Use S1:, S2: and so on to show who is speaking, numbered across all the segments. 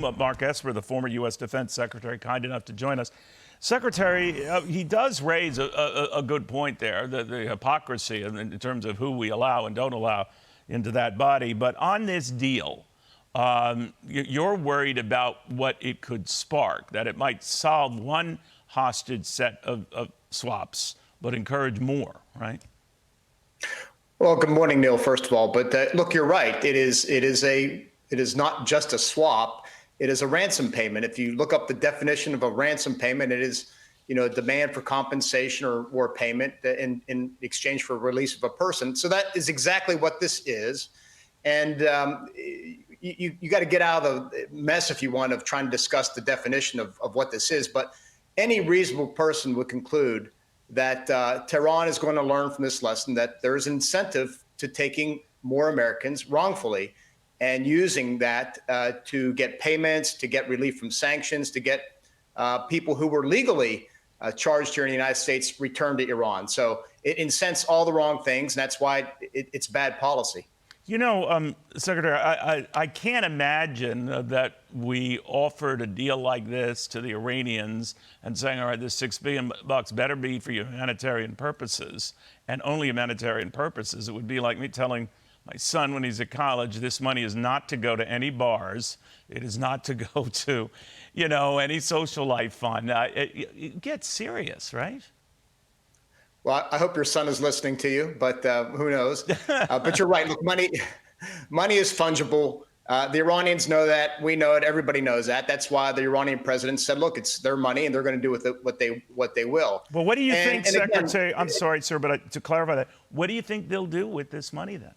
S1: Mark Esper, the former U.S. Defense Secretary, kind enough to join us. Secretary, he does raise a good point there, the hypocrisy in terms of who we allow and don't allow into that body. But on this deal, you're worried about what it could spark, that it might solve one hostage set of swaps, but encourage more, right?
S2: Well, good morning, Neil, first of all. But look, you're right. It is not just a swap. It is a ransom payment. If you look up the definition of a ransom payment, it is, a demand for compensation or payment in exchange for release of a person. So that is exactly what this is. And you got to get out of the mess, if you want, of trying to discuss the definition of what this is. But any reasonable person would conclude that Tehran is going to learn from this lesson that there is an incentive to taking more Americans wrongfully and using that to get payments, to get relief from sanctions, to get people who were legally charged here in the United States returned to Iran. So it incents all the wrong things, and that's why it's bad policy.
S1: Secretary, I can't imagine that we offered a deal like this to the Iranians and saying, all right, this $6 billion better be for humanitarian purposes, and only humanitarian purposes. It would be like me telling my son when he's at college, this money is not to go to any bars. It is not to go to, any social life fund. It gets serious, right?
S2: Well, I hope your son is listening to you, but who knows? But you're right. Look, money is fungible. The Iranians know that. We know it. Everybody knows that. That's why the Iranian president said, look, it's their money and they're going to do with it what they will.
S1: Well, what do you think, Secretary?
S2: Again,
S1: I'm sorry, sir, but to clarify that, what do you think they'll do with this money then?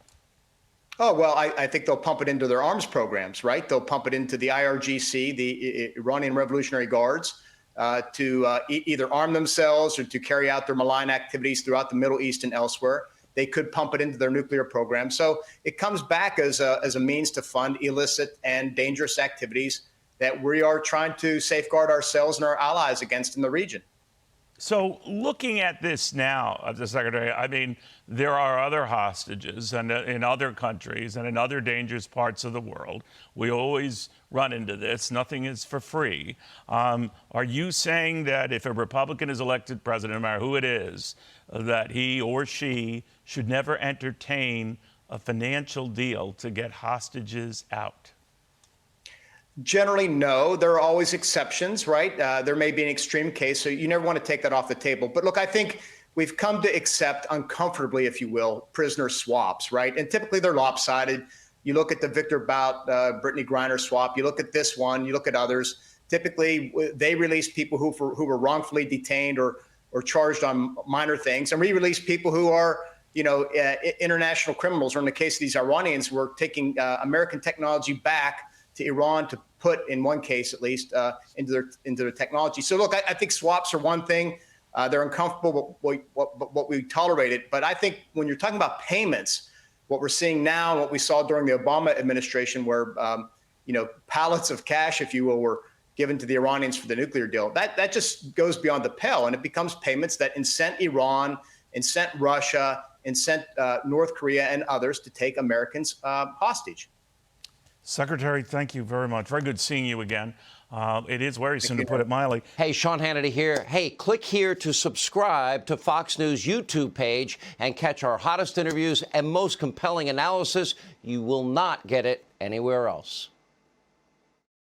S2: Oh, well, I think they'll pump it into their arms programs, right? They'll pump it into the IRGC, the Iranian Revolutionary Guards, to either arm themselves or to carry out their malign activities throughout the Middle East and elsewhere. They could pump it into their nuclear program. So it comes back as a means to fund illicit and dangerous activities that we are trying to safeguard ourselves and our allies against in the region.
S1: So looking at this now, the Secretary, I mean, there are other hostages and in other countries and in other dangerous parts of the world. We always run into this. Nothing is for free. Are you saying that if a Republican is elected president, no matter who it is, that he or she should never entertain a financial deal to get hostages out?
S2: Generally, no. There are always exceptions, right? There may be an extreme case, so you never want to take that off the table. But look, I think we've come to accept uncomfortably, if you will, prisoner swaps, right? And typically they're lopsided. You look at the Victor Bout, Brittany Griner swap. You look at this one. You look at others. Typically, they release people who were wrongfully detained or charged on minor things, and we release people who are, international criminals. Or in the case of these Iranians, who are taking American technology back to Iran to put, in one case at least, into their technology. So look, I think swaps are one thing. They're uncomfortable, but we tolerate it. But I think when you're talking about payments, what we're seeing now and what we saw during the Obama administration, where pallets of cash, if you will, were given to the Iranians for the nuclear deal, that just goes beyond the pale, and it becomes payments that incent Iran, incent Russia, incent North Korea and others to take Americans hostage.
S1: Secretary, thank you very much. Very good seeing you again. It is worrisome, to put it mildly.
S3: Hey, Sean Hannity here. Hey, click here to subscribe to Fox News YouTube page and catch our hottest interviews and most compelling analysis. You will not get it anywhere else.